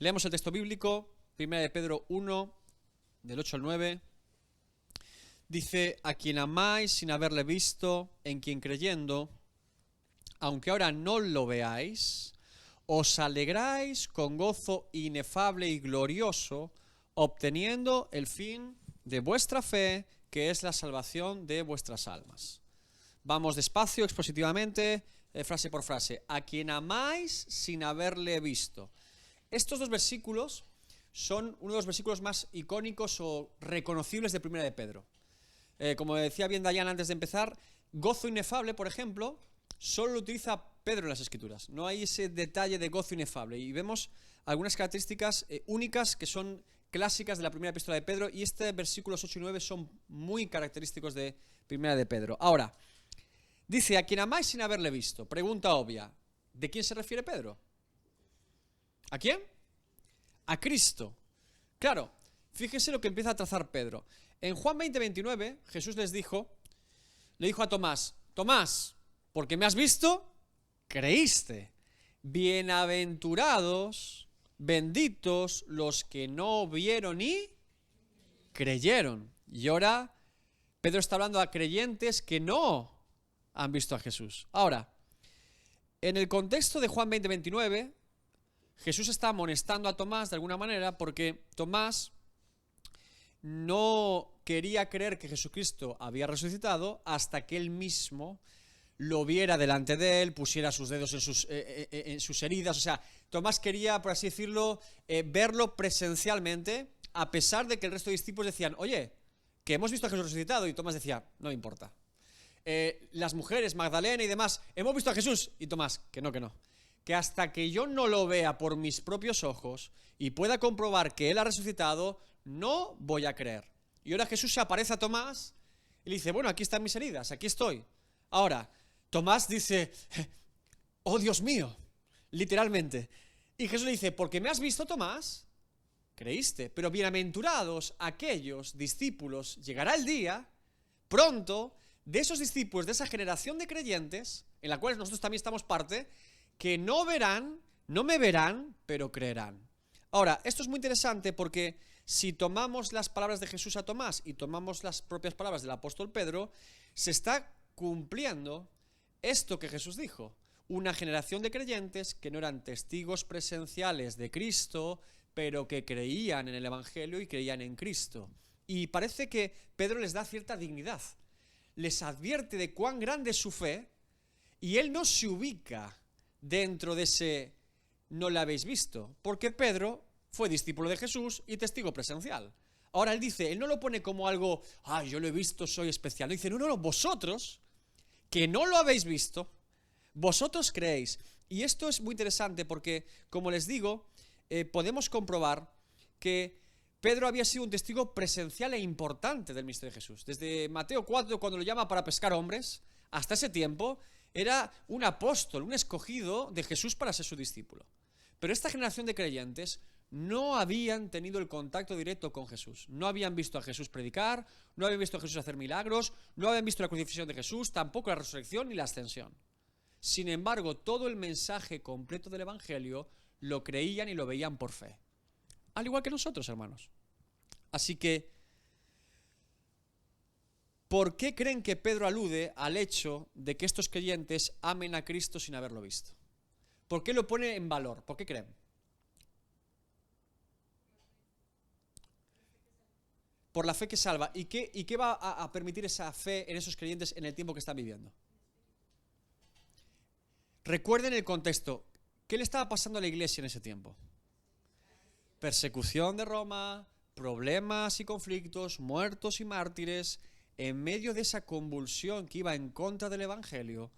Leemos el texto bíblico, 1 de Pedro 1, del 8 al 9. Dice: a quien amáis sin haberle visto, en quien creyendo, aunque ahora no lo veáis, os alegráis con gozo inefable y glorioso, obteniendo el fin de vuestra fe, que es la salvación de vuestras almas. Vamos despacio, expositivamente, frase por frase. A quien amáis sin haberle visto. Estos dos versículos son uno de los versículos más icónicos o reconocibles de 1 de Pedro. Como decía bien Dayan antes de empezar, gozo inefable, por ejemplo, solo lo utiliza Pedro en las Escrituras. No hay ese detalle de gozo inefable. Y vemos algunas características únicas que son clásicas de la primera epístola de Pedro, y este versículos 8 y 9 son muy característicos de 1 de Pedro. Ahora, dice: a quien amáis sin haberle visto. Pregunta obvia: ¿de quién se refiere Pedro? ¿A quién? A Cristo. Claro, fíjese lo que empieza a trazar Pedro. En Juan 20:29, Jesús le dijo a Tomás: Tomás, porque me has visto, creíste. Bienaventurados, benditos los que no vieron y creyeron. Y ahora Pedro está hablando a creyentes que no han visto a Jesús. Ahora, en el contexto de Juan 20:29, Jesús está amonestando a Tomás de alguna manera, porque Tomás no quería creer que Jesucristo había resucitado hasta que él mismo lo viera delante de él, pusiera sus dedos en sus heridas. O sea, Tomás quería, por así decirlo, verlo presencialmente, a pesar de que el resto de discípulos decían: oye, que hemos visto a Jesús resucitado. Y Tomás decía: no me importa. Las mujeres, Magdalena y demás: hemos visto a Jesús. Y Tomás: que no. Que hasta que yo no lo vea por mis propios ojos y pueda comprobar que él ha resucitado, no voy a creer. Y ahora Jesús se aparece a Tomás y le dice: bueno, aquí están mis heridas, aquí estoy. Ahora, Tomás dice: oh Dios mío, literalmente. Y Jesús le dice: porque me has visto, Tomás, creíste. Pero bienaventurados aquellos discípulos, llegará el día, pronto, de esos discípulos, de esa generación de creyentes, en la cual nosotros también estamos parte, que no me verán, pero creerán. Ahora, esto es muy interesante, porque si tomamos las palabras de Jesús a Tomás y tomamos las propias palabras del apóstol Pedro, se está cumpliendo esto que Jesús dijo: una generación de creyentes que no eran testigos presenciales de Cristo, pero que creían en el Evangelio y creían en Cristo. Y parece que Pedro les da cierta dignidad, les advierte de cuán grande es su fe, y él no se ubica dentro de ese no la habéis visto, porque Pedro fue discípulo de Jesús y testigo presencial. Ahora él dice, él no lo pone como algo: yo lo he visto, soy especial. No, dice: no, vosotros, que no lo habéis visto, vosotros creéis. Y esto es muy interesante porque, como les digo, podemos comprobar que Pedro había sido un testigo presencial e importante del misterio de Jesús. Desde Mateo 4, cuando lo llama para pescar hombres, hasta ese tiempo era un apóstol, un escogido de Jesús para ser su discípulo. Pero esta generación de creyentes no habían tenido el contacto directo con Jesús. No habían visto a Jesús predicar, no habían visto a Jesús hacer milagros, no habían visto la crucifixión de Jesús, tampoco la resurrección ni la ascensión. Sin embargo, todo el mensaje completo del Evangelio lo creían y lo veían por fe. Al igual que nosotros, hermanos. Así que, ¿por qué creen que Pedro alude al hecho de que estos creyentes amen a Cristo sin haberlo visto? ¿Por qué lo pone en valor? ¿Por qué creen? Por la fe que salva. ¿Y qué va a permitir esa fe en esos creyentes en el tiempo que están viviendo? Recuerden el contexto. ¿Qué le estaba pasando a la iglesia en ese tiempo? Persecución de Roma, problemas y conflictos, muertos y mártires. En medio de esa convulsión que iba en contra del Evangelio,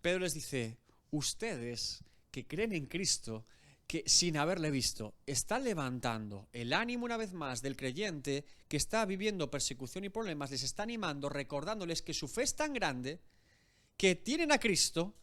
Pedro les dice: ustedes que creen en Cristo, que sin haberle visto, está levantando el ánimo una vez más del creyente que está viviendo persecución y problemas, les está animando, recordándoles que su fe es tan grande, que tienen a Cristo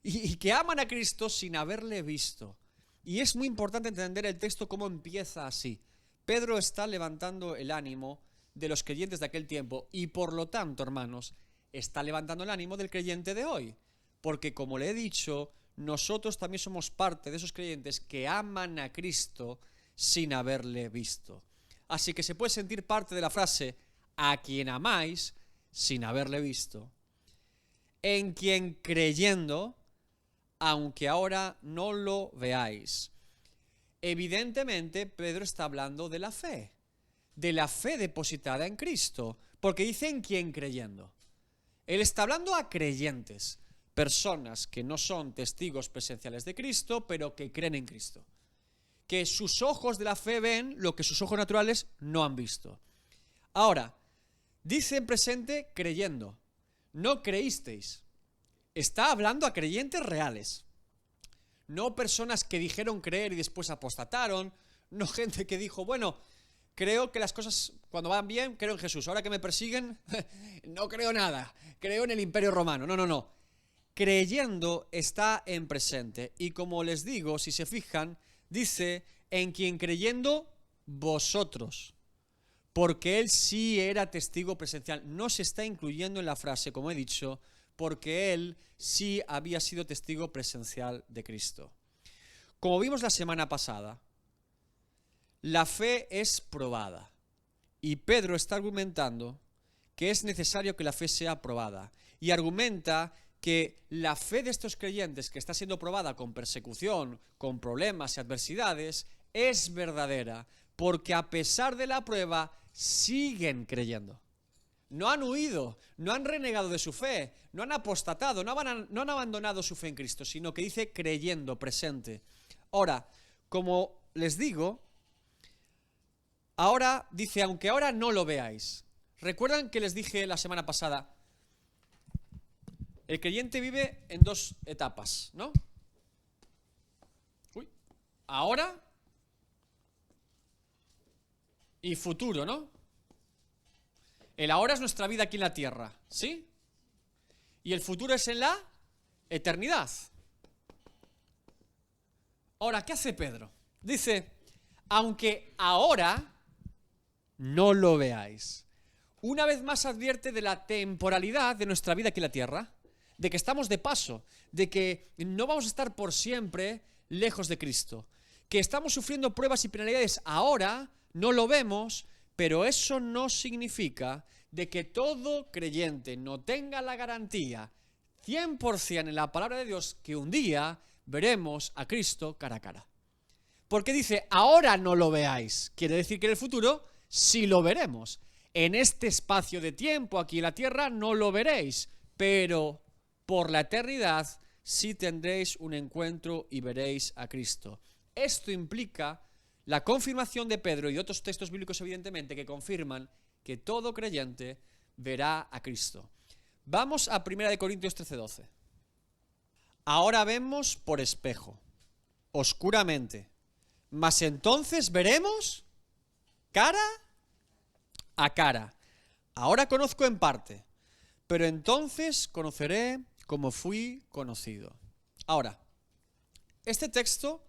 y que aman a Cristo sin haberle visto. Y es muy importante entender el texto cómo empieza así. Pedro está levantando el ánimo de los creyentes de aquel tiempo y, por lo tanto, hermanos, está levantando el ánimo del creyente de hoy. Porque, como le he dicho, nosotros también somos parte de esos creyentes que aman a Cristo sin haberle visto. Así que se puede sentir parte de la frase, a quien amáis sin haberle visto, en quien creyendo, aunque ahora no lo veáis. Evidentemente, Pedro está hablando de la fe depositada en Cristo, porque dice en quien creyendo. Él está hablando a creyentes, personas que no son testigos presenciales de Cristo, pero que creen en Cristo. Que sus ojos de la fe ven lo que sus ojos naturales no han visto. Ahora, dice en presente creyendo, no creísteis. Está hablando a creyentes reales. No personas que dijeron creer y después apostataron, no gente que dijo, bueno, creo que las cosas cuando van bien, creo en Jesús, ahora que me persiguen, no creo nada, creo en el Imperio Romano. No. Creyendo está en presente y como les digo, si se fijan, dice en quien creyendo vosotros, porque él sí era testigo presencial. No se está incluyendo en la frase, como he dicho, porque él sí había sido testigo presencial de Cristo. Como vimos la semana pasada, la fe es probada y Pedro está argumentando que es necesario que la fe sea probada y argumenta que la fe de estos creyentes que está siendo probada con persecución, con problemas y adversidades, es verdadera, porque a pesar de la prueba siguen creyendo. No han huido, no han renegado de su fe, no han apostatado, no han abandonado su fe en Cristo, sino que dice creyendo, presente. Ahora, como les digo, ahora dice, aunque ahora no lo veáis. ¿Recuerdan que les dije la semana pasada? El creyente vive en dos etapas, ¿no? Ahora y futuro, ¿no? El ahora es nuestra vida aquí en la tierra, ¿sí? Y el futuro es en la eternidad. Ahora, ¿qué hace Pedro? Dice, aunque ahora no lo veáis. Una vez más advierte de la temporalidad de nuestra vida aquí en la tierra, de que estamos de paso, de que no vamos a estar por siempre lejos de Cristo, que estamos sufriendo pruebas y penalidades ahora, no lo vemos, pero eso no significa de que todo creyente no tenga la garantía 100% en la palabra de Dios que un día veremos a Cristo cara a cara. Porque dice, ahora no lo veáis, quiere decir que en el futuro sí lo veremos. En este espacio de tiempo aquí en la tierra no lo veréis, pero por la eternidad sí tendréis un encuentro y veréis a Cristo. Esto implica la confirmación de Pedro y otros textos bíblicos evidentemente que confirman que todo creyente verá a Cristo. Vamos a 1 Corintios 13:12. Ahora vemos por espejo, oscuramente, mas entonces veremos cara a cara. Ahora conozco en parte, pero entonces conoceré como fui conocido. Ahora, este texto,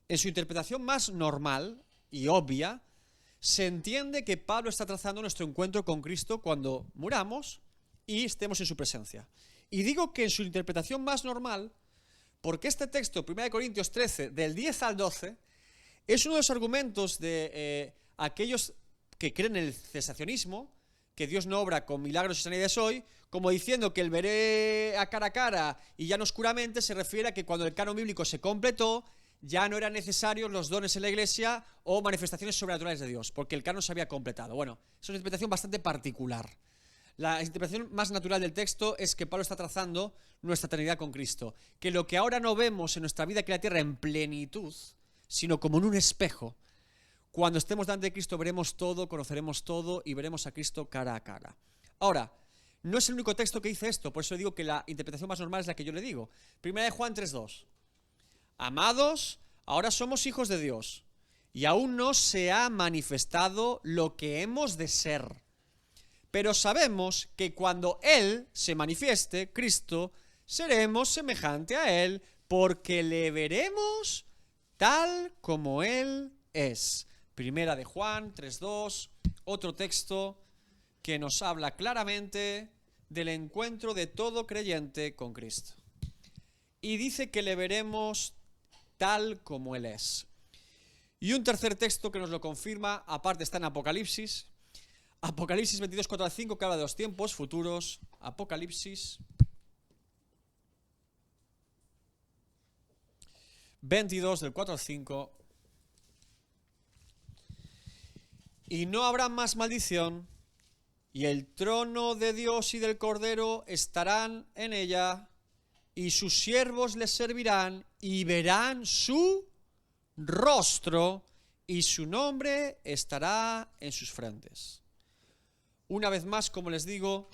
en su interpretación más normal y obvia, se entiende que Pablo está trazando nuestro encuentro con Cristo cuando muramos y estemos en su presencia. Y digo que en su interpretación más normal, porque este texto, 1 Corintios 13, del 10 al 12, es uno de los argumentos de aquellos que creen en el cesacionismo, que Dios no obra con milagros y sanidades hoy, como diciendo que el veré a cara y ya no oscuramente se refiere a que cuando el canon bíblico se completó, ya no eran necesarios los dones en la iglesia o manifestaciones sobrenaturales de Dios, porque el canon se había completado. Bueno, es una interpretación bastante particular. La interpretación más natural del texto es que Pablo está trazando nuestra eternidad con Cristo, que lo que ahora no vemos en nuestra vida aquí en la tierra en plenitud, sino como en un espejo, cuando estemos delante de Cristo veremos todo, conoceremos todo y veremos a Cristo cara a cara. Ahora, no es el único texto que dice esto, por eso digo que la interpretación más normal es la que yo le digo. 1 Juan 3:2. Amados, ahora somos hijos de Dios y aún no se ha manifestado lo que hemos de ser. Pero sabemos que cuando Él se manifieste, Cristo, seremos semejante a Él porque le veremos tal como Él es. 1 Juan 3:2, otro texto que nos habla claramente del encuentro de todo creyente con Cristo. y dice que le veremos tal como Él es. Y un tercer texto que nos lo confirma, aparte está en Apocalipsis. Apocalipsis 22, 4 al 5, que habla de los tiempos futuros. Apocalipsis 22, del 4 al 5. Y no habrá más maldición, y el trono de Dios y del Cordero estarán en ella, y sus siervos les servirán, y verán su rostro, y su nombre estará en sus frentes. Una vez más, como les digo,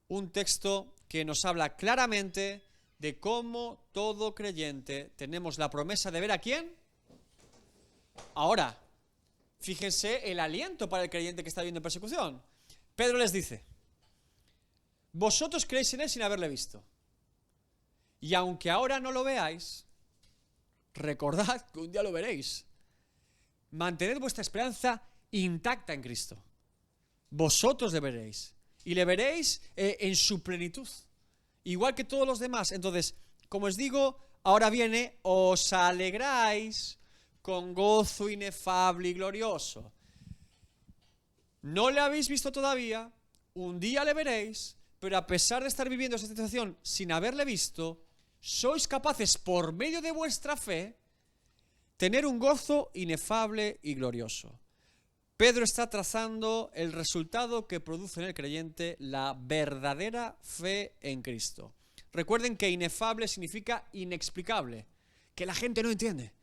un texto que nos habla claramente de cómo todo creyente tenemos la promesa de ver ¿a quién? Ahora, fíjense el aliento para el creyente que está viviendo persecución. Pedro les dice: vosotros creéis en Él sin haberle visto. Y aunque ahora no lo veáis, recordad que un día lo veréis. Mantened vuestra esperanza intacta en Cristo. Vosotros le veréis. Y le veréis en su plenitud. Igual que todos los demás. Entonces, como os digo, ahora viene: os alegráis con gozo inefable y glorioso. No le habéis visto todavía, un día le veréis, pero a pesar de estar viviendo esta situación sin haberle visto, sois capaces, por medio de vuestra fe, tener un gozo inefable y glorioso. Pedro está trazando el resultado que produce en el creyente la verdadera fe en Cristo. Recuerden que inefable significa inexplicable, que la gente no entiende,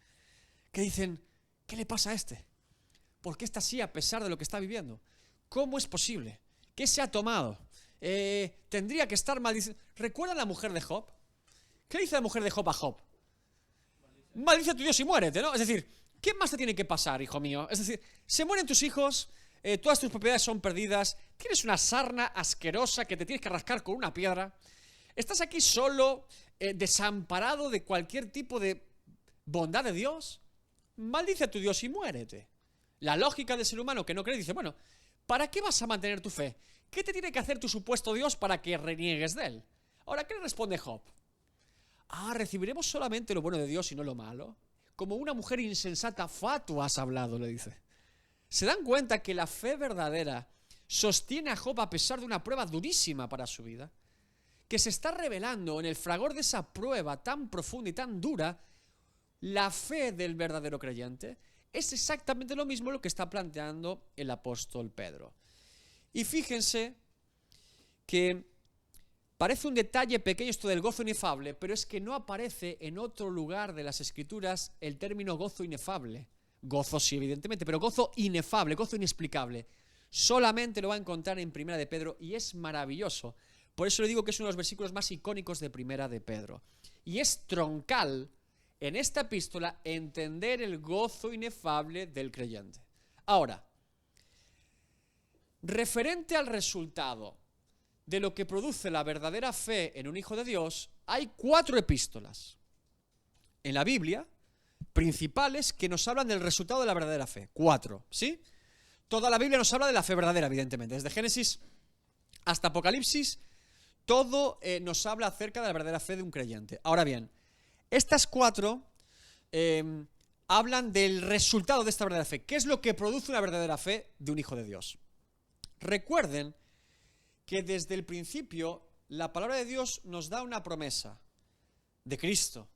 que dicen: ¿qué le pasa a este? ¿Por qué está así a pesar de lo que está viviendo? ¿Cómo es posible? ¿Qué se ha tomado? Tendría que estar maldiciendo. ¿Recuerdan la mujer de Job? ¿Qué le dice la mujer de Job a Job? Maldice a tu Dios y muérete, ¿no? Es decir, ¿qué más te tiene que pasar, hijo mío? Es decir, se mueren tus hijos, todas tus propiedades son perdidas, tienes una sarna asquerosa que te tienes que rascar con una piedra, estás aquí solo, desamparado de cualquier tipo de bondad de Dios. Maldice a tu Dios y muérete. La lógica del ser humano que no cree dice: bueno, ¿para qué vas a mantener tu fe? ¿Qué te tiene que hacer tu supuesto Dios para que reniegues de él? Ahora, ¿qué le responde Job? ¿Recibiremos solamente lo bueno de Dios y no lo malo? Como una mujer insensata, fatua has hablado, le dice. ¿Se dan cuenta que la fe verdadera sostiene a Job a pesar de una prueba durísima para su vida? Que se está revelando en el fragor de esa prueba tan profunda y tan dura. La fe del verdadero creyente es exactamente lo mismo lo que está planteando el apóstol Pedro. Y fíjense que parece un detalle pequeño esto del gozo inefable, pero es que no aparece en otro lugar de las Escrituras el término gozo inefable. Gozo sí, evidentemente, pero gozo inefable, gozo inexplicable. Solamente lo va a encontrar en Primera de Pedro y es maravilloso. Por eso le digo que es uno de los versículos más icónicos de Primera de Pedro. Y es troncal en esta epístola entender el gozo inefable del creyente. Ahora, referente al resultado de lo que produce la verdadera fe en un hijo de Dios, hay 4 epístolas en la Biblia principales que nos hablan del resultado de la verdadera fe. 4, ¿sí? Toda la Biblia nos habla de la fe verdadera, evidentemente. Desde Génesis hasta Apocalipsis, todo nos habla acerca de la verdadera fe de un creyente. Ahora bien, estas 4 hablan del resultado de esta verdadera fe. ¿Qué es lo que produce una verdadera fe de un hijo de Dios? Recuerden que desde el principio la palabra de Dios nos da una promesa de Cristo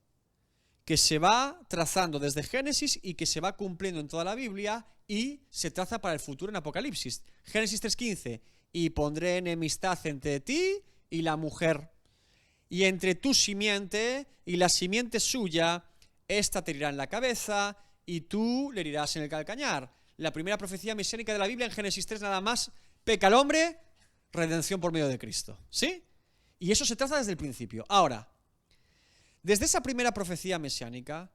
que se va trazando desde Génesis y que se va cumpliendo en toda la Biblia y se traza para el futuro en Apocalipsis. Génesis 3:15: y pondré enemistad entre ti y la mujer, y entre tu simiente y la simiente suya, esta te herirá en la cabeza y tú le herirás en el calcañar. La primera profecía mesiánica de la Biblia en Génesis 3 nada más: peca el hombre, redención por medio de Cristo, ¿sí? Y eso se trata desde el principio. Ahora, desde esa primera profecía mesiánica,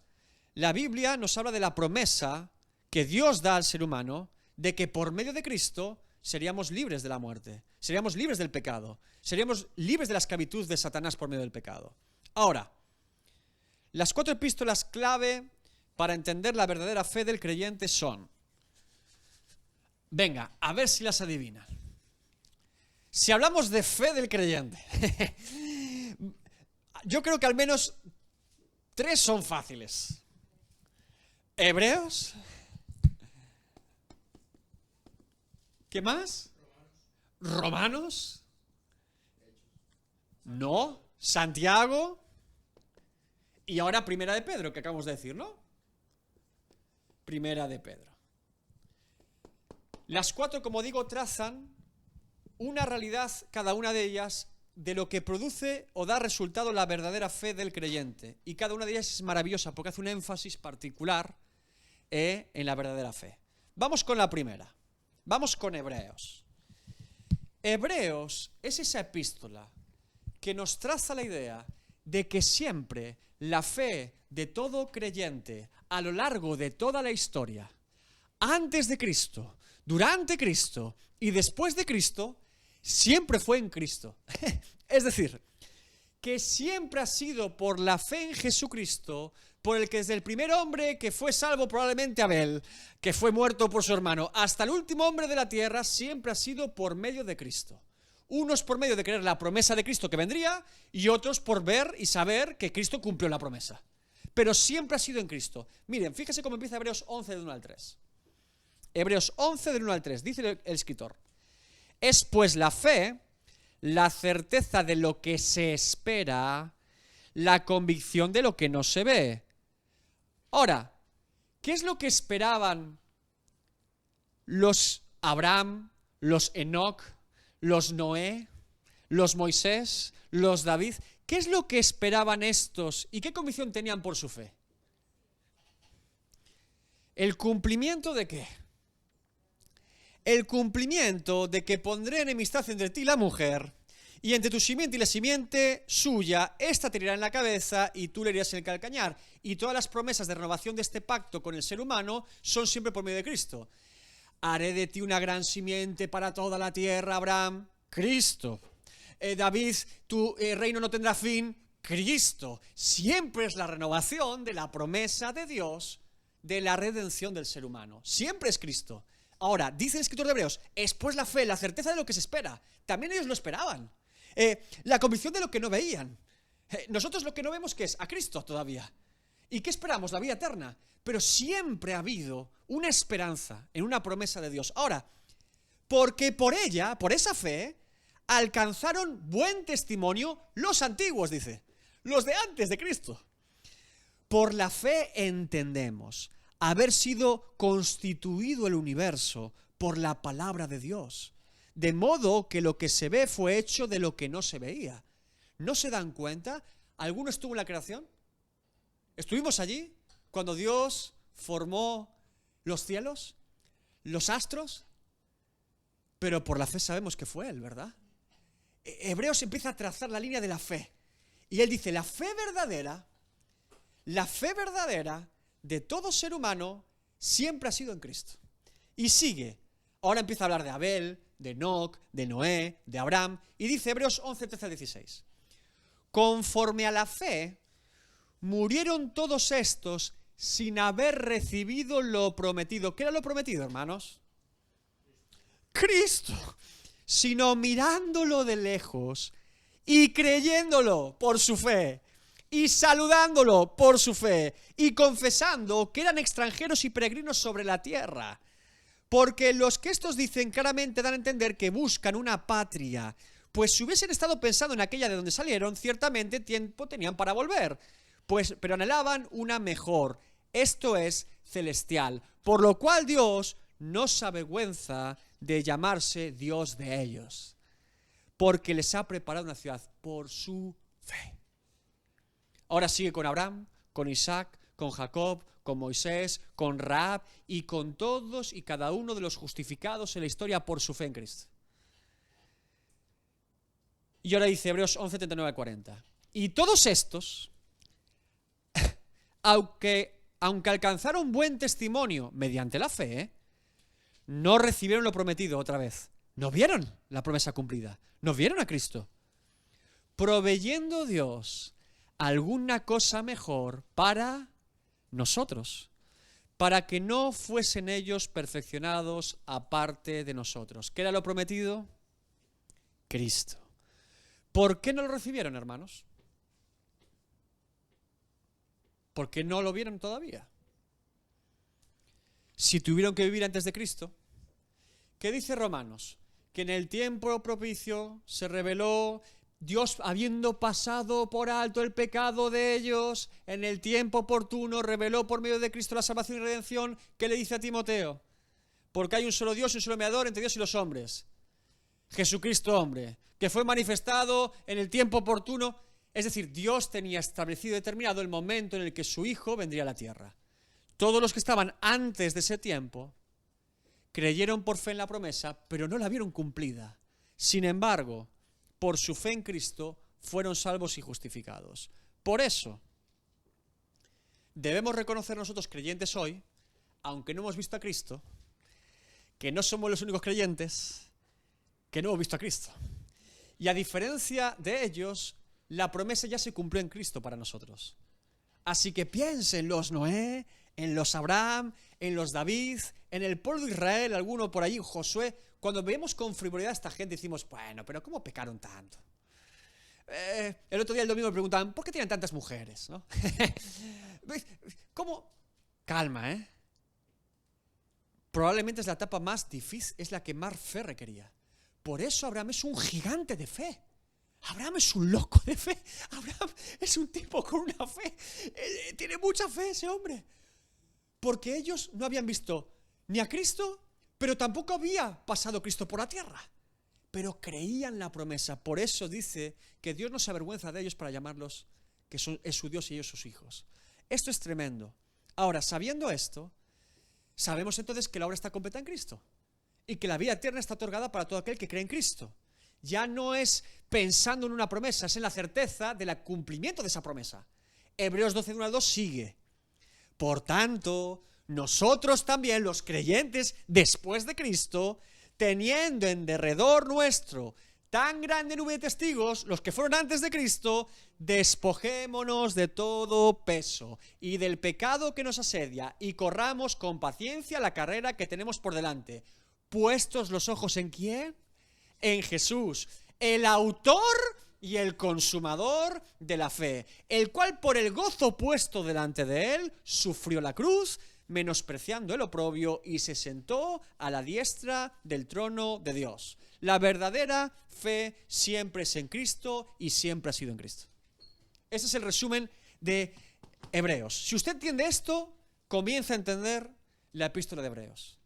la Biblia nos habla de la promesa que Dios da al ser humano de que por medio de Cristo seríamos libres de la muerte, seríamos libres del pecado, seríamos libres de la esclavitud de Satanás por medio del pecado. Ahora, las 4 epístolas clave para entender la verdadera fe del creyente son: venga, a ver si las adivinan. Si hablamos de fe del creyente, yo creo que al menos 3 son fáciles. Hebreos. ¿Qué más? Romanos. No. Santiago. Y ahora Primera de Pedro, que acabamos de decir, ¿no? Primera de Pedro. Las 4, como digo, trazan una realidad, cada una de ellas, de lo que produce o da resultado la verdadera fe del creyente. Y cada una de ellas es maravillosa porque hace un énfasis particular en la verdadera fe. Vamos con la primera. Vamos con Hebreos. Hebreos es esa epístola que nos traza la idea de que siempre la fe de todo creyente a lo largo de toda la historia, antes de Cristo, durante Cristo y después de Cristo, siempre fue en Cristo. Es decir, que siempre ha sido por la fe en Jesucristo, por el que desde el primer hombre que fue salvo, probablemente Abel, que fue muerto por su hermano, hasta el último hombre de la tierra, siempre ha sido por medio de Cristo. Unos por medio de creer la promesa de Cristo que vendría, y otros por ver y saber que Cristo cumplió la promesa. Pero siempre ha sido en Cristo. Miren, fíjense cómo empieza Hebreos 11 del 1 al 3. Hebreos 11 del 1 al 3, dice el escritor: es pues la fe, la certeza de lo que se espera, la convicción de lo que no se ve. Ahora, ¿qué es lo que esperaban los Abraham, los Enoc, los Noé, los Moisés, los David? ¿Qué es lo que esperaban estos y qué convicción tenían por su fe? ¿El cumplimiento de qué? El cumplimiento de que pondré enemistad entre ti y la mujer, y entre tu simiente y la simiente suya, esta te herirá en la cabeza y tú le herirás en el calcañar. Y todas las promesas de renovación de este pacto con el ser humano son siempre por medio de Cristo. Haré de ti una gran simiente para toda la tierra, Abraham, Cristo. David, tu reino no tendrá fin, Cristo. Siempre es la renovación de la promesa de Dios de la redención del ser humano. Siempre es Cristo. Ahora, dice el escritor de Hebreos, es pues la fe, la certeza de lo que se espera. También ellos lo esperaban. La convicción de lo que no veían. Nosotros lo que no vemos, ¿qué es? A Cristo todavía. ¿Y qué esperamos? La vida eterna. Pero siempre ha habido una esperanza en una promesa de Dios. Ahora, porque por ella, por esa fe, alcanzaron buen testimonio los antiguos, dice. Los de antes de Cristo. Por la fe entendemos haber sido constituido el universo por la palabra de Dios, de modo que lo que se ve fue hecho de lo que no se veía. ¿No se dan cuenta? ¿Alguno estuvo en la creación? ¿Estuvimos allí cuando Dios formó los cielos, los astros? Pero por la fe sabemos que fue Él, ¿verdad? Hebreos empieza a trazar la línea de la fe. Y él dice, la fe verdadera de todo ser humano siempre ha sido en Cristo. Y sigue. Ahora empieza a hablar de Abel, de Enoc, de Noé, de Abraham. Y dice Hebreos 11, 13 al 16. Conforme a la fe, murieron todos estos sin haber recibido lo prometido. ¿Qué era lo prometido, hermanos? Cristo. Sino mirándolo de lejos y creyéndolo por su fe, y saludándolo por su fe, y confesando que eran extranjeros y peregrinos sobre la tierra. Porque los que estos dicen claramente dan a entender que buscan una patria, pues si hubiesen estado pensando en aquella de donde salieron, ciertamente tiempo tenían para volver, pero anhelaban una mejor, esto es, celestial, por lo cual Dios no se avergüenza de llamarse Dios de ellos, porque les ha preparado una ciudad por su fe. Ahora sigue con Abraham, con Isaac, con Jacob, con Moisés, con Rahab y con todos y cada uno de los justificados en la historia por su fe en Cristo. Y ahora dice Hebreos 11, 39 al 40. Y todos estos, aunque alcanzaron buen testimonio mediante la fe, no recibieron lo prometido otra vez. No vieron la promesa cumplida. No vieron a Cristo. Proveyendo Dios alguna cosa mejor para nosotros, para que no fuesen ellos perfeccionados aparte de nosotros. ¿Qué era lo prometido? Cristo. ¿Por qué no lo recibieron, hermanos? porque no lo vieron todavía. Si tuvieron que vivir antes de Cristo, ¿qué dice Romanos? Que en el tiempo propicio se reveló Dios, habiendo pasado por alto el pecado de ellos, en el tiempo oportuno reveló por medio de Cristo la salvación y redención. ¿Qué le dice a Timoteo? Porque hay un solo Dios y un solo mediador entre Dios y los hombres, Jesucristo hombre, que fue manifestado en el tiempo oportuno. Es decir, Dios tenía establecido y determinado el momento en el que su Hijo vendría a la tierra. Todos los que estaban antes de ese tiempo creyeron por fe en la promesa, pero no la vieron cumplida. Sin embargo, por su fe en Cristo fueron salvos y justificados. Por eso, debemos reconocer nosotros creyentes hoy, aunque no hemos visto a Cristo, que no somos los únicos creyentes que no hemos visto a Cristo. Y a diferencia de ellos, la promesa ya se cumplió en Cristo para nosotros. Así que piensen en los Noé, en los Abraham, en los David, en el pueblo de Israel, alguno por allí, Josué. Cuando vemos con frivolidad a esta gente decimos, bueno, pero ¿cómo pecaron tanto? El otro día, el domingo, me preguntaban, ¿por qué tienen tantas mujeres? ¿No? ¿Cómo? Calma, ¿eh? Probablemente es la etapa más difícil, es la que más fe requería. Por eso Abraham es un gigante de fe. Abraham es un loco de fe. Abraham es un tipo con una fe. Tiene mucha fe ese hombre. Porque ellos no habían visto ni a Cristo, pero tampoco había pasado Cristo por la tierra. Pero creían la promesa. Por eso dice que Dios no se avergüenza de ellos para llamarlos que es su Dios y ellos sus hijos. Esto es tremendo. Ahora, sabiendo esto, sabemos entonces que la obra está completa en Cristo y que la vida eterna está otorgada para todo aquel que cree en Cristo. Ya no es pensando en una promesa, es en la certeza del cumplimiento de esa promesa. Hebreos 12, 1 al 2 sigue. Por tanto, nosotros también, los creyentes después de Cristo, teniendo en derredor nuestro tan grande nube de testigos, los que fueron antes de Cristo, despojémonos de todo peso y del pecado que nos asedia y corramos con paciencia la carrera que tenemos por delante. Puestos los ojos ¿en quién? En Jesús, el autor y el consumador de la fe, el cual por el gozo puesto delante de él, sufrió la cruz, menospreciando el oprobio, y se sentó a la diestra del trono de Dios. La verdadera fe siempre es en Cristo y siempre ha sido en Cristo. Ese es el resumen de Hebreos. Si usted entiende esto, comienza a entender la epístola de Hebreos.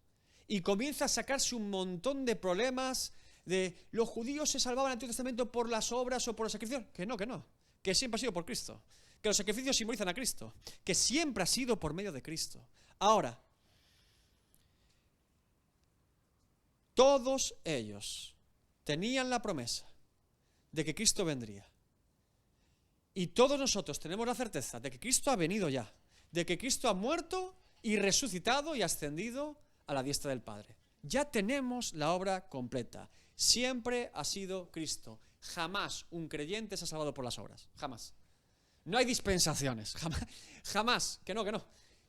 Y comienza a sacarse un montón de problemas de los judíos se salvaban en el Antiguo Testamento por las obras o por los sacrificios. Que no, que siempre ha sido por Cristo. Que los sacrificios simbolizan a Cristo. Que siempre ha sido por medio de Cristo. Ahora, todos ellos tenían la promesa de que Cristo vendría. Y todos nosotros tenemos la certeza de que Cristo ha venido ya. De que Cristo ha muerto y resucitado y ascendido a la diestra del Padre. Ya tenemos la obra completa. Siempre ha sido Cristo. Jamás un creyente se ha salvado por las obras. Jamás. No hay dispensaciones. Jamás. Que no.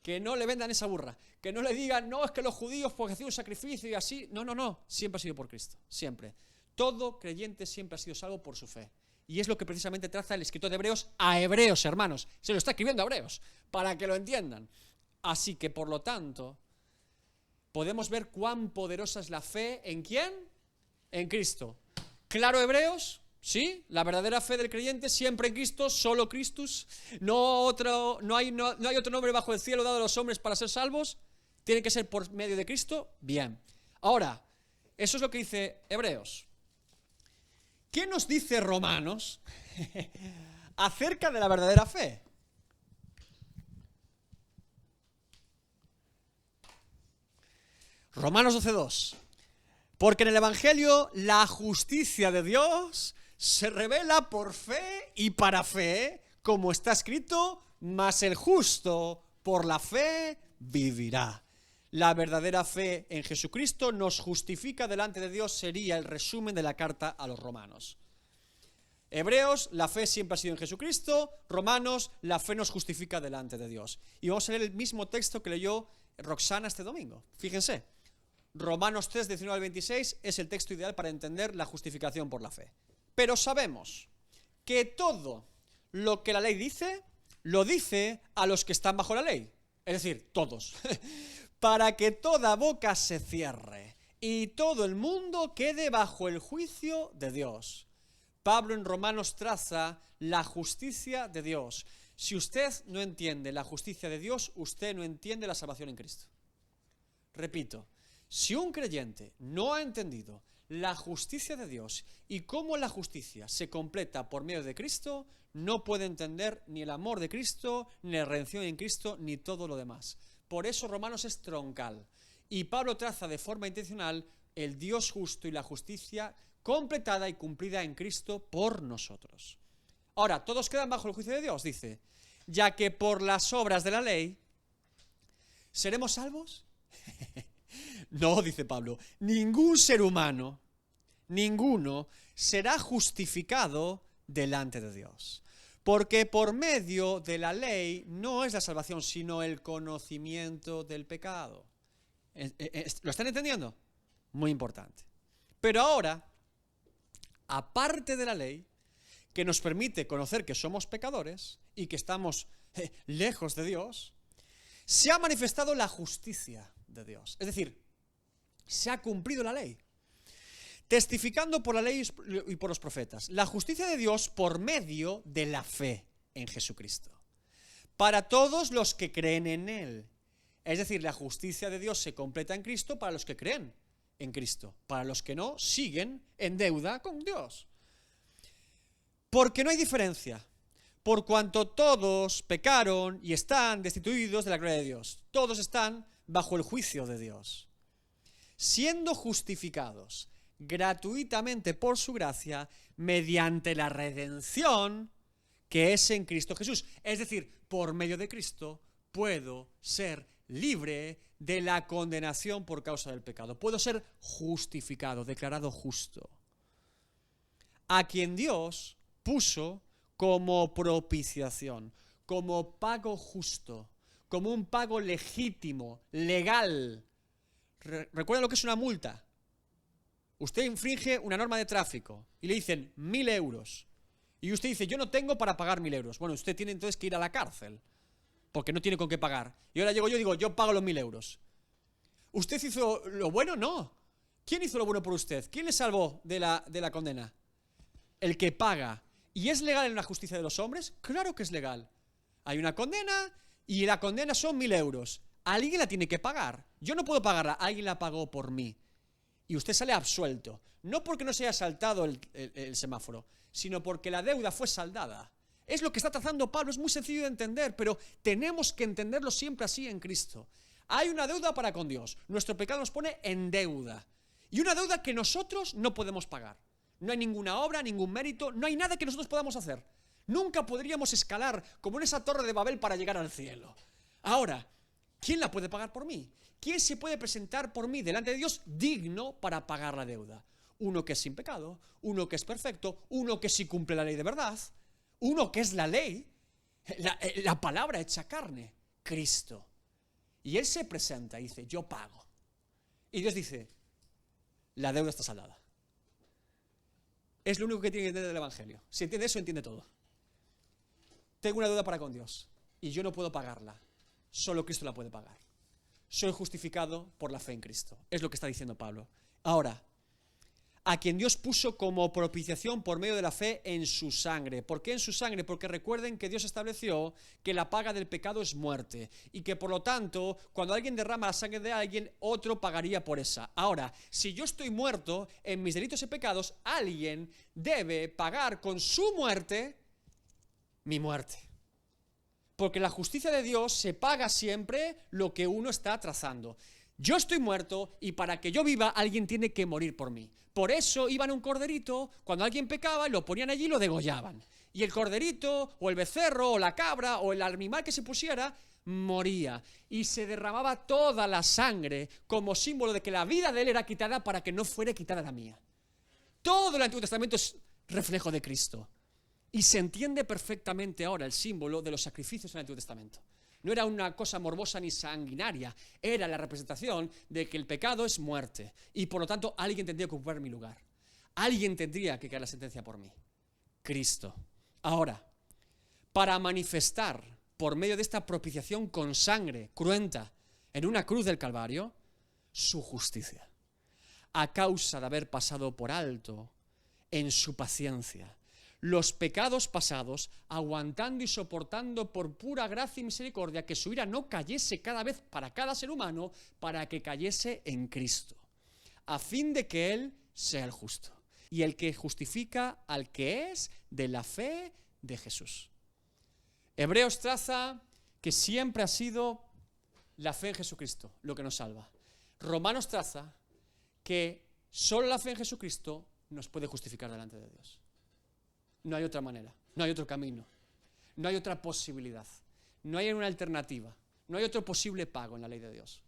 Que no le vendan esa burra. Que no le digan, no, es que los judíos porque hacían un sacrificio y así. No. Siempre ha sido por Cristo. Siempre. Todo creyente siempre ha sido salvo por su fe. Y es lo que precisamente traza el escritor de Hebreos a Hebreos, hermanos. Se lo está escribiendo a Hebreos, para que lo entiendan. Así que, por lo tanto, podemos ver cuán poderosa es la fe. ¿En quién? En Cristo. ¿Claro, Hebreos? ¿Sí? La verdadera fe del creyente siempre en Cristo, solo Christus. No hay otro nombre bajo el cielo dado a los hombres para ser salvos. Tiene que ser por medio de Cristo. Bien. Ahora, eso es lo que dice Hebreos. ¿Qué nos dice Romanos acerca de la verdadera fe? Romanos 12:2. Porque en el Evangelio la justicia de Dios se revela por fe y para fe, como está escrito, mas el justo por la fe vivirá. La verdadera fe en Jesucristo nos justifica delante de Dios, sería el resumen de la carta a los romanos. Hebreos, la fe siempre ha sido en Jesucristo. Romanos, la fe nos justifica delante de Dios. Y vamos a leer el mismo texto que leyó Roxana este domingo. Fíjense. Romanos 3, 19 al 26 es el texto ideal para entender la justificación por la fe. Pero sabemos que todo lo que la ley dice lo dice a los que están bajo la ley, es decir, todos, para que toda boca se cierre y todo el mundo quede bajo el juicio de Dios. Pablo en Romanos traza la justicia de Dios. Si usted no entiende la justicia de Dios, usted no entiende la salvación en Cristo. Repito, si un creyente no ha entendido la justicia de Dios y cómo la justicia se completa por medio de Cristo, no puede entender ni el amor de Cristo, ni la redención en Cristo, ni todo lo demás. Por eso Romanos es troncal. Y Pablo traza de forma intencional el Dios justo y la justicia completada y cumplida en Cristo por nosotros. Ahora, todos quedan bajo el juicio de Dios, dice, ya que por las obras de la ley, ¿seremos salvos? No, dice Pablo, ningún ser humano, ninguno, será justificado delante de Dios. Porque por medio de la ley no es la salvación, sino el conocimiento del pecado. ¿Lo están entendiendo? Muy importante. Pero ahora, aparte de la ley, que nos permite conocer que somos pecadores y que estamos lejos de Dios, se ha manifestado la justicia de Dios. Es decir, se ha cumplido la ley, testificando por la ley y por los profetas, la justicia de Dios por medio de la fe en Jesucristo, para todos los que creen en Él. Es decir, la justicia de Dios se completa en Cristo para los que creen en Cristo. Para los que no, siguen en deuda con Dios. Porque no hay diferencia, por cuanto todos pecaron y están destituidos de la gloria de Dios. Todos están bajo el juicio de Dios, siendo justificados gratuitamente por su gracia mediante la redención que es en Cristo Jesús. Es decir, por medio de Cristo puedo ser libre de la condenación por causa del pecado. Puedo ser justificado, declarado justo. A quien Dios puso como propiciación, como pago justo, como un pago legítimo, legal. Recuerda lo que es una multa. Usted infringe una norma de tráfico y le dicen 1.000 euros. Y usted dice, yo no tengo para pagar 1.000 euros. Bueno, usted tiene entonces que ir a la cárcel, porque no tiene con qué pagar. Y ahora llego yo y digo, yo pago los 1.000 euros. ¿Usted hizo lo bueno? No. ¿Quién hizo lo bueno por usted? ¿Quién le salvó de la condena? El que paga. ¿Y es legal en la justicia de los hombres? Claro que es legal. Hay una condena y la condena son 1.000 euros. Alguien la tiene que pagar. Yo no puedo pagarla, alguien la pagó por mí. Y usted sale absuelto. No porque no se haya saltado el semáforo, sino porque la deuda fue saldada. Es lo que está trazando Pablo, es muy sencillo de entender, pero tenemos que entenderlo siempre así en Cristo. Hay una deuda para con Dios. Nuestro pecado nos pone en deuda. Y una deuda que nosotros no podemos pagar. No hay ninguna obra, ningún mérito, no hay nada que nosotros podamos hacer. Nunca podríamos escalar como en esa torre de Babel para llegar al cielo. Ahora, ¿quién la puede pagar por mí? ¿Quién se puede presentar por mí delante de Dios digno para pagar la deuda? Uno que es sin pecado, uno que es perfecto, uno que sí cumple la ley de verdad, uno que es la ley, la palabra hecha carne, Cristo. Y Él se presenta y dice, yo pago. Y Dios dice, la deuda está saldada. Es lo único que tiene que entender del Evangelio. Si entiende eso, entiende todo. Tengo una deuda para con Dios y yo no puedo pagarla. Solo Cristo la puede pagar. Soy justificado por la fe en Cristo. Es lo que está diciendo Pablo. Ahora, a quien Dios puso como propiciación por medio de la fe en su sangre. ¿Por qué en su sangre? Porque recuerden que Dios estableció que la paga del pecado es muerte y que por lo tanto, cuando alguien derrama la sangre de alguien, otro pagaría por esa. Ahora, si yo estoy muerto en mis delitos y pecados, alguien debe pagar con su muerte mi muerte. Porque la justicia de Dios se paga siempre lo que uno está trazando. Yo estoy muerto y para que yo viva alguien tiene que morir por mí. Por eso iban a un corderito, cuando alguien pecaba, lo ponían allí y lo degollaban. Y el corderito, o el becerro, o la cabra, o el animal que se pusiera, moría. Y se derramaba toda la sangre como símbolo de que la vida de él era quitada para que no fuera quitada la mía. Todo el Antiguo Testamento es reflejo de Cristo. Y se entiende perfectamente ahora el símbolo de los sacrificios en el Antiguo Testamento. No era una cosa morbosa ni sanguinaria, era la representación de que el pecado es muerte y por lo tanto alguien tendría que ocupar mi lugar. Alguien tendría que caer la sentencia por mí. Cristo. Ahora, para manifestar por medio de esta propiciación con sangre cruenta en una cruz del Calvario, su justicia, a causa de haber pasado por alto en su paciencia los pecados pasados, aguantando y soportando por pura gracia y misericordia que su ira no cayese cada vez para cada ser humano, para que cayese en Cristo, a fin de que Él sea el justo y el que justifica al que es de la fe de Jesús. Hebreos traza que siempre ha sido la fe en Jesucristo lo que nos salva. Romanos traza que solo la fe en Jesucristo nos puede justificar delante de Dios. No hay otra manera, no hay otro camino, no hay otra posibilidad, no hay una alternativa, no hay otro posible pago en la ley de Dios.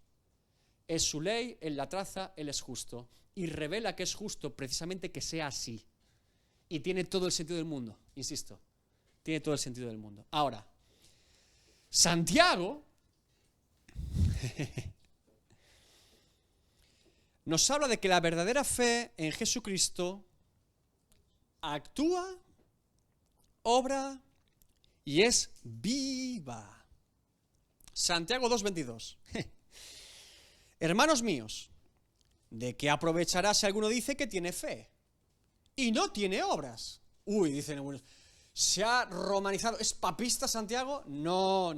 Es su ley, Él la traza, Él es justo y revela que es justo precisamente que sea así. Y tiene todo el sentido del mundo, insisto, tiene todo el sentido del mundo. Ahora, Santiago nos habla de que la verdadera fe en Jesucristo actúa, obra y es viva. Santiago 2:22. Hermanos míos, ¿de qué aprovechará si alguno dice que tiene fe y no tiene obras? Uy, dicen algunos, ¿se ha romanizado? ¿Es papista Santiago? No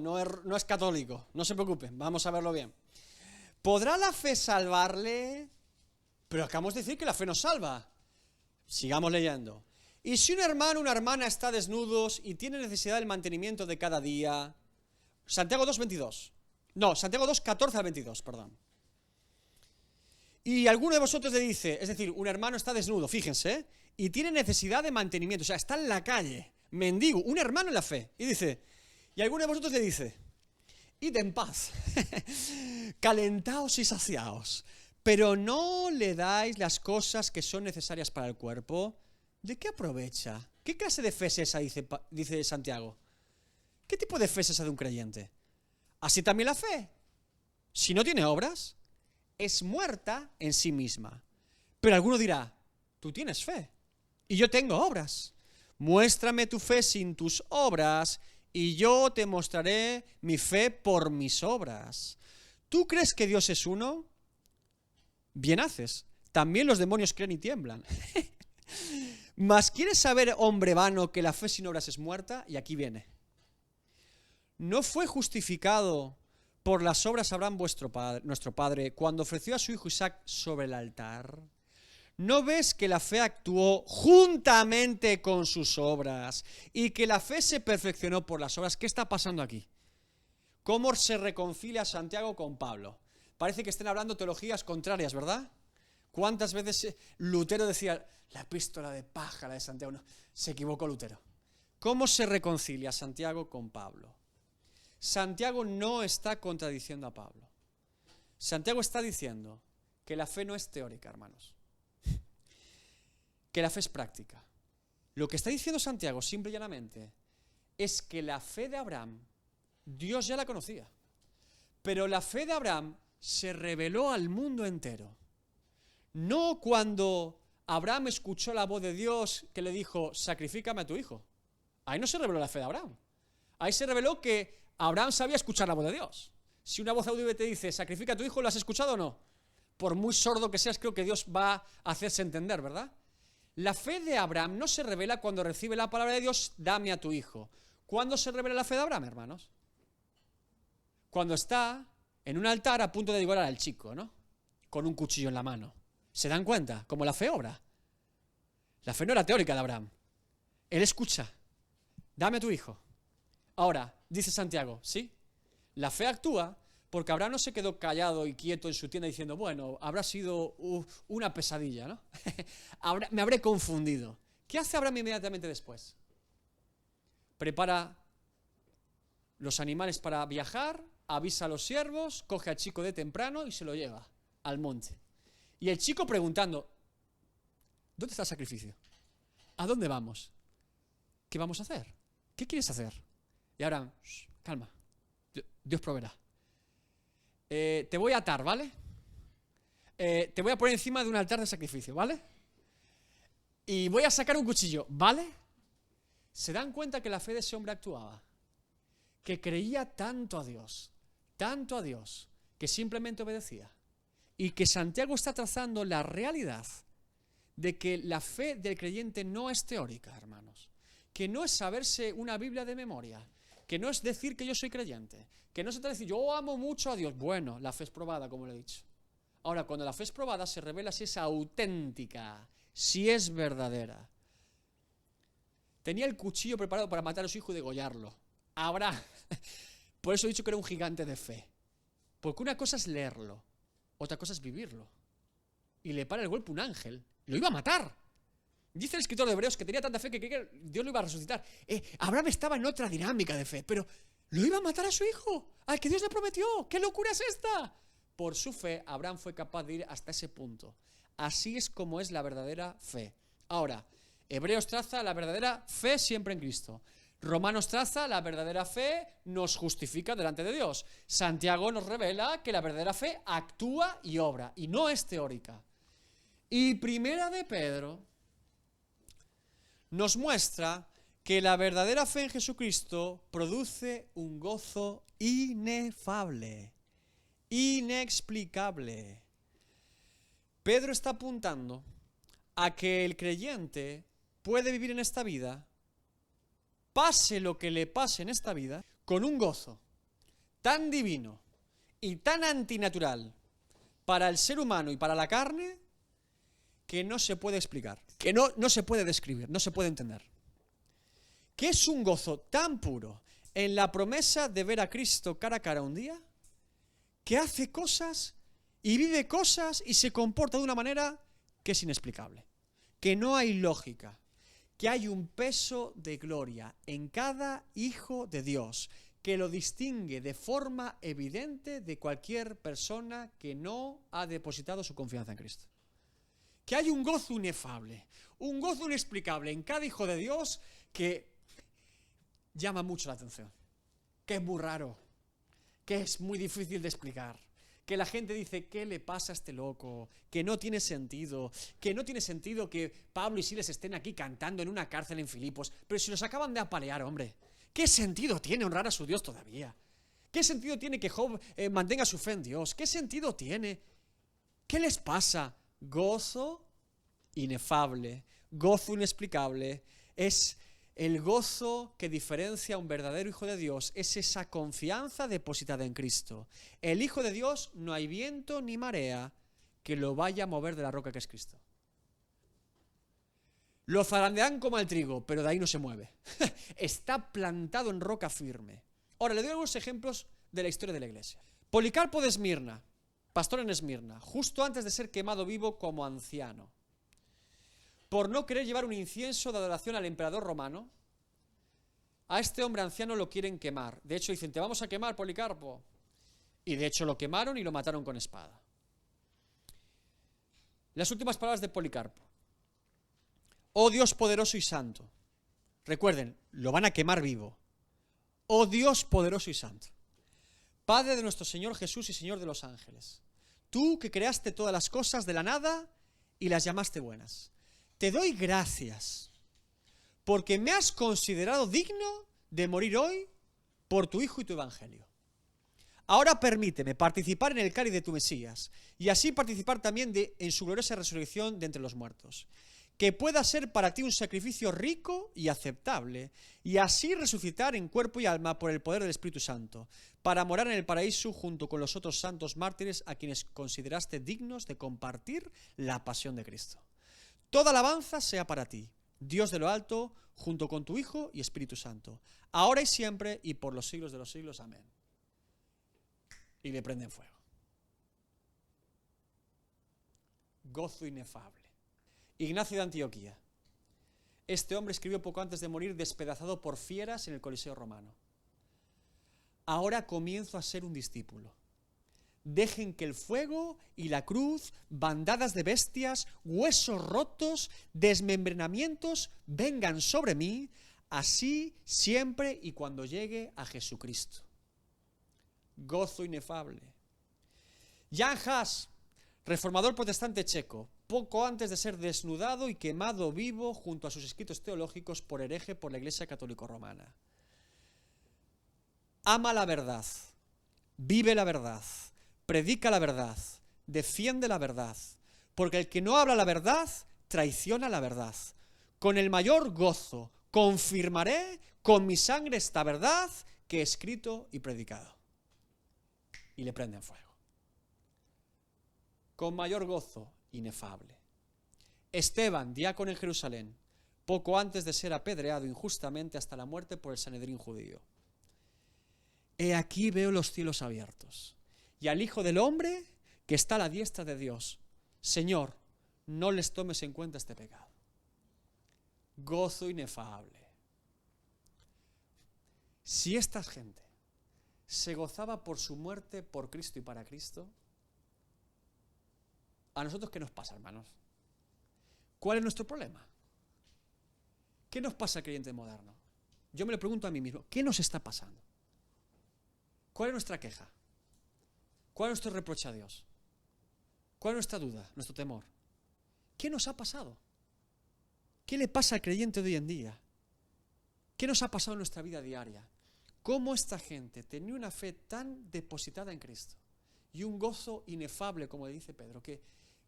es católico, no se preocupen, vamos a verlo bien. ¿Podrá la fe salvarle? Pero acabamos de decir que la fe nos salva. Sigamos leyendo. Y si un hermano o una hermana está desnudos y tiene necesidad del mantenimiento de cada día, Santiago 2:22. No, Santiago 2:14 al 22, perdón. Y alguno de vosotros le dice, es decir, un hermano está desnudo, fíjense, y tiene necesidad de mantenimiento, o sea, está en la calle, mendigo, un hermano en la fe, y dice, y alguno de vosotros le dice, id en paz, calentaos y saciaos, pero no le dais las cosas que son necesarias para el cuerpo, ¿de qué aprovecha? ¿Qué clase de fe es esa? Dice Santiago. ¿Qué tipo de fe es esa de un creyente? Así también la fe, si no tiene obras, es muerta en sí misma. Pero alguno dirá, tú tienes fe y yo tengo obras. Muéstrame tu fe sin tus obras y yo te mostraré mi fe por mis obras. ¿Tú crees que Dios es uno? Bien haces. También los demonios creen y tiemblan. Mas ¿quieres saber, hombre vano, que la fe sin obras es muerta? Y aquí viene. ¿No fue justificado por las obras Abraham nuestro padre cuando ofreció a su hijo Isaac sobre el altar? ¿No ves que la fe actuó juntamente con sus obras y que la fe se perfeccionó por las obras? ¿Qué está pasando aquí? ¿Cómo se reconcilia Santiago con Pablo? Parece que estén hablando teologías contrarias, ¿verdad? ¿Cuántas veces Lutero decía, la epístola de paja, la de Santiago? No, se equivocó Lutero. ¿Cómo se reconcilia Santiago con Pablo? Santiago no está contradiciendo a Pablo. Santiago está diciendo que la fe no es teórica, hermanos. Que la fe es práctica. Lo que está diciendo Santiago, simple y llanamente, es que la fe de Abraham, Dios ya la conocía. Pero la fe de Abraham se reveló al mundo entero. No cuando Abraham escuchó la voz de Dios que le dijo, sacrifícame a tu hijo. Ahí no se reveló la fe de Abraham. Ahí se reveló que Abraham sabía escuchar la voz de Dios. Si una voz audible te dice, sacrifica a tu hijo, ¿lo has escuchado o no? Por muy sordo que seas, creo que Dios va a hacerse entender, ¿verdad? La fe de Abraham no se revela cuando recibe la palabra de Dios, dame a tu hijo. ¿Cuándo se revela la fe de Abraham, hermanos? Cuando está en un altar a punto de devorar al chico, ¿no? Con un cuchillo en la mano. ¿Se dan cuenta? Como la fe obra. La fe no era teórica de Abraham. Él escucha. Dame a tu hijo. Ahora, dice Santiago, ¿sí? La fe actúa porque Abraham no se quedó callado y quieto en su tienda diciendo, bueno, habrá sido una pesadilla, ¿no? Me habré confundido. ¿Qué hace Abraham inmediatamente después? Prepara los animales para viajar, avisa a los siervos, coge al chico de temprano y se lo lleva al monte. Y el chico preguntando, ¿dónde está el sacrificio? ¿A dónde vamos? ¿Qué vamos a hacer? ¿Qué quieres hacer? Y ahora, calma, Dios proveerá. Te voy a atar, ¿vale? Te voy a poner encima de un altar de sacrificio, ¿vale? Y voy a sacar un cuchillo, ¿vale? ¿Se dan cuenta que la fe de ese hombre actuaba? que creía tanto a Dios, que simplemente obedecía. Y que Santiago está trazando la realidad de que la fe del creyente no es teórica, hermanos. Que no es saberse una Biblia de memoria. Que no es decir que yo soy creyente. Que no se trata de decir, yo amo mucho a Dios. Bueno, la fe es probada, como le he dicho. Ahora, cuando la fe es probada, se revela si es auténtica, si es verdadera. Tenía el cuchillo preparado para matar a su hijo y degollarlo. Abraham. Por eso he dicho que era un gigante de fe. Porque una cosa es leerlo, otra cosa es vivirlo. Y le para el golpe un ángel. Lo iba a matar. Dice el escritor de Hebreos que tenía tanta fe que creía que Dios lo iba a resucitar. Abraham estaba en otra dinámica de fe, pero lo iba a matar a su hijo, al que Dios le prometió. ¿Qué locura es esta? Por su fe, Abraham fue capaz de ir hasta ese punto. Así es como es la verdadera fe. Ahora, Hebreos traza la verdadera fe siempre en Cristo. Romanos traza la verdadera fe nos justifica delante de Dios. Santiago nos revela que la verdadera fe actúa y obra, y no es teórica. Y Primera de Pedro nos muestra que la verdadera fe en Jesucristo produce un gozo inefable, inexplicable. Pedro está apuntando a que el creyente puede vivir en esta vida, pase lo que le pase en esta vida, con un gozo tan divino y tan antinatural para el ser humano y para la carne, que no se puede explicar, que no se puede describir, no se puede entender. Que es un gozo tan puro en la promesa de ver a Cristo cara a cara un día, que hace cosas y vive cosas y se comporta de una manera que es inexplicable, que no hay lógica, que hay un peso de gloria en cada hijo de Dios que lo distingue de forma evidente de cualquier persona que no ha depositado su confianza en Cristo. Que hay un gozo inefable, un gozo inexplicable en cada hijo de Dios que llama mucho la atención, que es muy raro, que es muy difícil de explicar, que la gente dice, ¿qué le pasa a este loco? Que no tiene sentido que Pablo y Silas estén aquí cantando en una cárcel en Filipos, pero si los acaban de apalear, hombre, ¿qué sentido tiene honrar a su Dios todavía? ¿Qué sentido tiene que Job mantenga su fe en Dios? ¿Qué sentido tiene? ¿Qué les pasa? Gozo inefable, gozo inexplicable, es el gozo que diferencia a un verdadero hijo de Dios, es esa confianza depositada en Cristo. El hijo de Dios, no hay viento ni marea que lo vaya a mover de la roca que es Cristo. Lo zarandean como al trigo, pero de ahí no se mueve. Está plantado en roca firme. Ahora, le doy algunos ejemplos de la historia de la iglesia. Policarpo de Esmirna, pastor en Esmirna, justo antes de ser quemado vivo como anciano, por no querer llevar un incienso de adoración al emperador romano, a este hombre anciano lo quieren quemar. De hecho, dicen, te vamos a quemar, Policarpo. Y de hecho lo quemaron y lo mataron con espada. Las últimas palabras de Policarpo. Oh Dios poderoso y santo. Recuerden, lo van a quemar vivo. Oh Dios poderoso y santo. Padre de nuestro Señor Jesús y Señor de los ángeles. Tú que creaste todas las cosas de la nada y las llamaste buenas. Te doy gracias porque me has considerado digno de morir hoy por tu Hijo y tu Evangelio. Ahora permíteme participar en el cáliz de tu Mesías y así participar también en su gloriosa resurrección de entre los muertos. Que pueda ser para ti un sacrificio rico y aceptable y así resucitar en cuerpo y alma por el poder del Espíritu Santo, para morar en el paraíso junto con los otros santos mártires a quienes consideraste dignos de compartir la pasión de Cristo. Toda alabanza sea para ti, Dios de lo alto, junto con tu Hijo y Espíritu Santo, ahora y siempre y por los siglos de los siglos. Amén. Y le prenden fuego. Gozo inefable. Ignacio de Antioquía. Este hombre escribió poco antes de morir despedazado por fieras en el Coliseo romano. Ahora comienzo a ser un discípulo. Dejen que el fuego y la cruz, bandadas de bestias, huesos rotos, desmembramientos, vengan sobre mí, así siempre y cuando llegue a Jesucristo. Gozo inefable. Jan Hus, reformador protestante checo, poco antes de ser desnudado y quemado vivo junto a sus escritos teológicos por hereje por la Iglesia Católico Romana. ama la verdad, vive la verdad, predica la verdad, defiende la verdad, porque el que no habla la verdad, traiciona la verdad. Con el mayor gozo confirmaré con mi sangre esta verdad que he escrito y predicado. Y le prenden fuego. Con mayor gozo inefable. Esteban, diácono en Jerusalén, poco antes de ser apedreado injustamente hasta la muerte por el Sanedrín judío. He aquí veo los cielos abiertos, y al Hijo del Hombre que está a la diestra de Dios. Señor, no les tomes en cuenta este pecado. Gozo inefable. Si esta gente se gozaba por su muerte por Cristo y para Cristo, ¿a nosotros qué nos pasa, hermanos? ¿Cuál es nuestro problema? ¿Qué nos pasa al creyente moderno? Yo me lo pregunto a mí mismo, ¿qué nos está pasando? ¿Cuál es nuestra queja? ¿Cuál es nuestro reproche a Dios? ¿Cuál es nuestra duda, nuestro temor? ¿Qué nos ha pasado? ¿Qué le pasa al creyente de hoy en día? ¿Qué nos ha pasado en nuestra vida diaria? ¿Cómo esta gente tenía una fe tan depositada en Cristo y un gozo inefable, como dice Pedro, que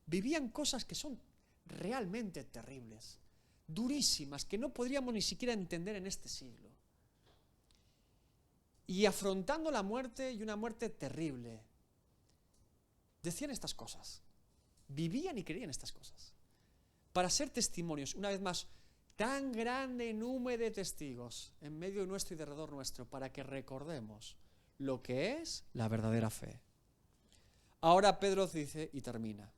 vivían cosas que son realmente terribles, durísimas, que no podríamos ni siquiera entender en este siglo? Y afrontando la muerte, y una muerte terrible, decían estas cosas, vivían y creían estas cosas, para ser testimonios, una vez más, tan grande número de testigos en medio nuestro y de alrededor nuestro, para que recordemos lo que es la verdadera fe. Ahora Pedro dice y termina,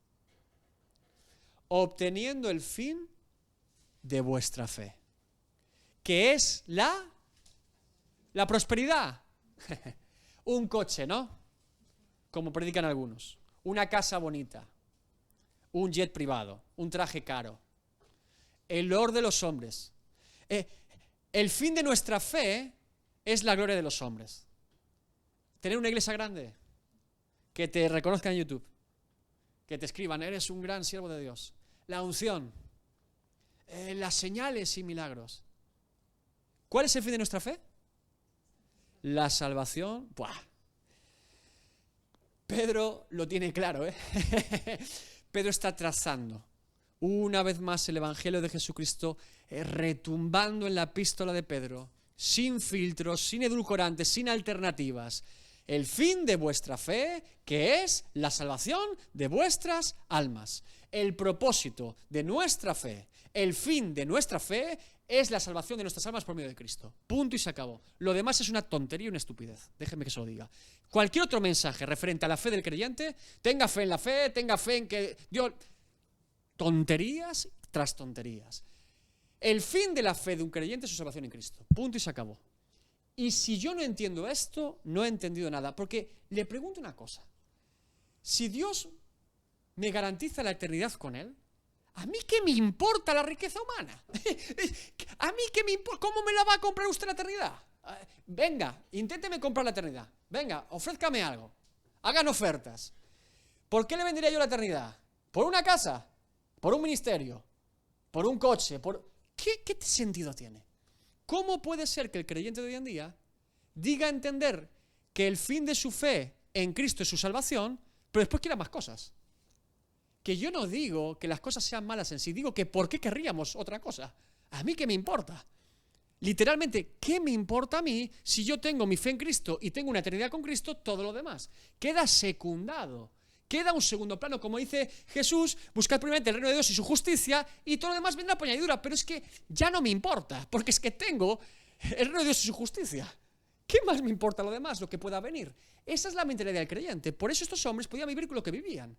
obteniendo el fin de vuestra fe, que es la prosperidad. Un coche, ¿no? Como predican algunos. Una casa bonita. Un jet privado. Un traje caro. El loor de los hombres. El fin de nuestra fe es la gloria de los hombres. Tener una iglesia grande. Que te reconozcan en YouTube. Que te escriban, eres un gran siervo de Dios. La unción. Las señales y milagros. ¿Cuál es el fin de nuestra fe? La salvación. ¡Buah! Pedro lo tiene claro, ¿eh? Pedro está trazando una vez más el Evangelio de Jesucristo, retumbando en la epístola de Pedro, sin filtros, sin edulcorantes, sin alternativas. El fin de vuestra fe, que es la salvación de vuestras almas. El propósito de nuestra fe, el fin de nuestra fe, es la salvación de nuestras almas por medio de Cristo. Punto y se acabó. Lo demás es una tontería y una estupidez. Déjenme que se lo diga. Cualquier otro mensaje referente a la fe del creyente, tenga fe en la fe, tenga fe en que Dios... Tonterías tras tonterías. El fin de la fe de un creyente es su salvación en Cristo. Punto y se acabó. Y si yo no entiendo esto, no he entendido nada. Porque le pregunto una cosa. Si Dios me garantiza la eternidad con Él, ¿a mí qué me importa la riqueza humana? ¿A mí qué me importa? ¿Cómo me la va a comprar usted la eternidad? Venga, inténteme comprar la eternidad. Venga, ofrézcame algo. Hagan ofertas. ¿Por qué le vendería yo la eternidad? ¿Por una casa? ¿Por un ministerio? ¿Por un coche? ¿Qué sentido tiene? ¿Cómo puede ser que el creyente de hoy en día diga entender que el fin de su fe en Cristo es su salvación, pero después quiera más cosas? Que yo no digo que las cosas sean malas en sí, digo que ¿por qué querríamos otra cosa? ¿A mí qué me importa? Literalmente, ¿qué me importa a mí si yo tengo mi fe en Cristo y tengo una eternidad con Cristo? Todo lo demás queda secundado, queda un segundo plano. Como dice Jesús, buscad primeramente el reino de Dios y su justicia y todo lo demás vendrá por añadidura. Pero es que ya no me importa, porque es que tengo el reino de Dios y su justicia. ¿Qué más me importa lo demás, lo que pueda venir? Esa es la mentalidad del creyente. Por eso estos hombres podían vivir con lo que vivían.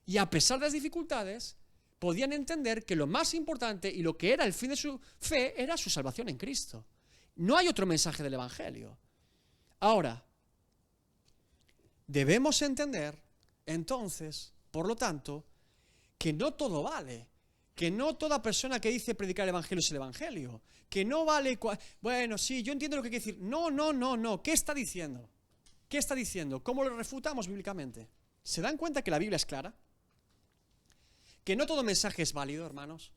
Y a pesar de las dificultades, podían entender que lo más importante y lo que era el fin de su fe era su salvación en Cristo. No hay otro mensaje del Evangelio. Ahora, debemos entender, entonces, por lo tanto, que no todo vale. Que no toda persona que dice predicar el Evangelio es el Evangelio. Que no vale... Bueno, sí, yo entiendo lo que quiere decir. No. ¿Qué está diciendo? ¿Qué está diciendo? ¿Cómo lo refutamos bíblicamente? ¿Se dan cuenta que la Biblia es clara? Que no todo mensaje es válido, hermanos.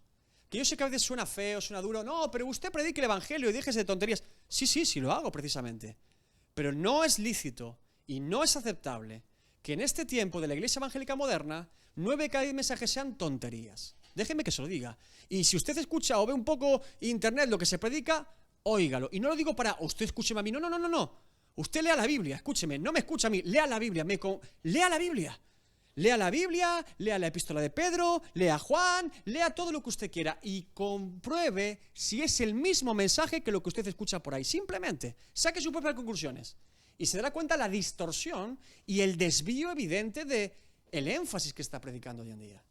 Que yo sé que a veces suena feo, suena duro. No, pero usted predique el Evangelio y déjese de tonterías. Sí, lo hago precisamente. Pero no es lícito y no es aceptable que en este tiempo de la Iglesia Evangélica Moderna 9 de cada 10 mensajes sean tonterías. Déjeme que se lo diga. Y si usted escucha o ve un poco internet lo que se predica, óigalo. Y no lo digo para usted escúcheme a mí. No. Usted lea la Biblia, escúcheme. No me escucha a mí, lea la Biblia. Lea la Biblia. Lea la Biblia, lea la epístola de Pedro, lea Juan, lea todo lo que usted quiera y compruebe si es el mismo mensaje que lo que usted escucha por ahí. Simplemente saque sus propias conclusiones y se dará cuenta la distorsión y el desvío evidente del énfasis que está predicando hoy en día.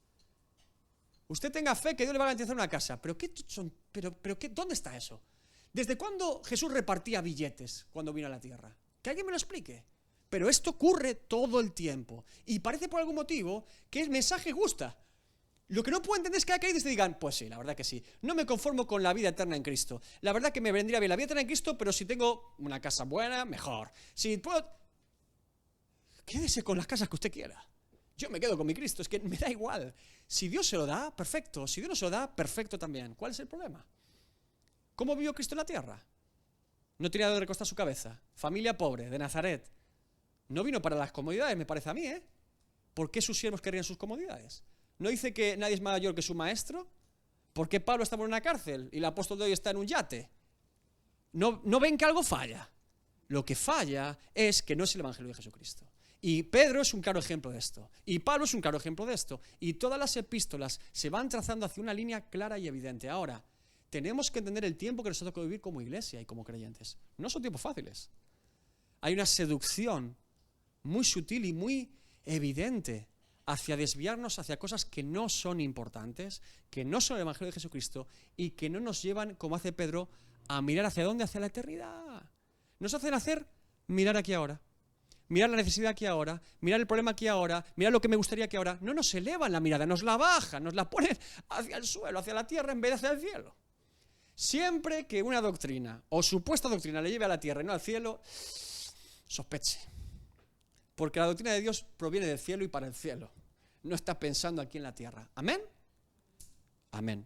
Usted tenga fe que Dios le va a garantizar una casa, pero ¿dónde está eso? ¿Desde cuándo Jesús repartía billetes cuando vino a la tierra? Que alguien me lo explique. Pero esto ocurre todo el tiempo. Y parece por algún motivo que el mensaje gusta. Lo que no puedo entender es que haya caído y se digan, pues sí, la verdad que sí. No me conformo con la vida eterna en Cristo. La verdad que me vendría bien la vida eterna en Cristo, pero si tengo una casa buena, mejor. Si puedo... Quédese con las casas que usted quiera. Yo me quedo con mi Cristo, es que me da igual. Si Dios se lo da, perfecto. Si Dios no se lo da, perfecto también. ¿Cuál es el problema? ¿Cómo vivió Cristo en la tierra? No tenía donde recostar su cabeza. Familia pobre, de Nazaret. No vino para las comodidades, me parece a mí, ¿eh? ¿Por qué sus siervos querrían sus comodidades? ¿No dice que nadie es mayor que su maestro? ¿Por qué Pablo estaba en una cárcel y el apóstol de hoy está en un yate? ¿No ven que algo falla? Lo que falla es que no es el Evangelio de Jesucristo. Y Pedro es un claro ejemplo de esto. Y Pablo es un claro ejemplo de esto. Y todas las epístolas se van trazando hacia una línea clara y evidente. Ahora, tenemos que entender el tiempo que nos toca vivir como iglesia y como creyentes. No son tiempos fáciles. Hay una seducción muy sutil y muy evidente hacia desviarnos hacia cosas que no son importantes, que no son el Evangelio de Jesucristo y que no nos llevan, como hace Pedro, a mirar hacia dónde, hacia la eternidad. Nos hacen mirar aquí ahora, mirar la necesidad aquí ahora, mirar el problema aquí ahora, mirar lo que me gustaría aquí ahora. No nos elevan la mirada, nos la bajan, nos la ponen hacia el suelo, hacia la tierra en vez de hacia el cielo. Siempre que una doctrina o supuesta doctrina le lleve a la tierra y no al cielo, sospeche. Porque la doctrina de Dios proviene del cielo y para el cielo. No está pensando aquí en la tierra. ¿Amén? Amén.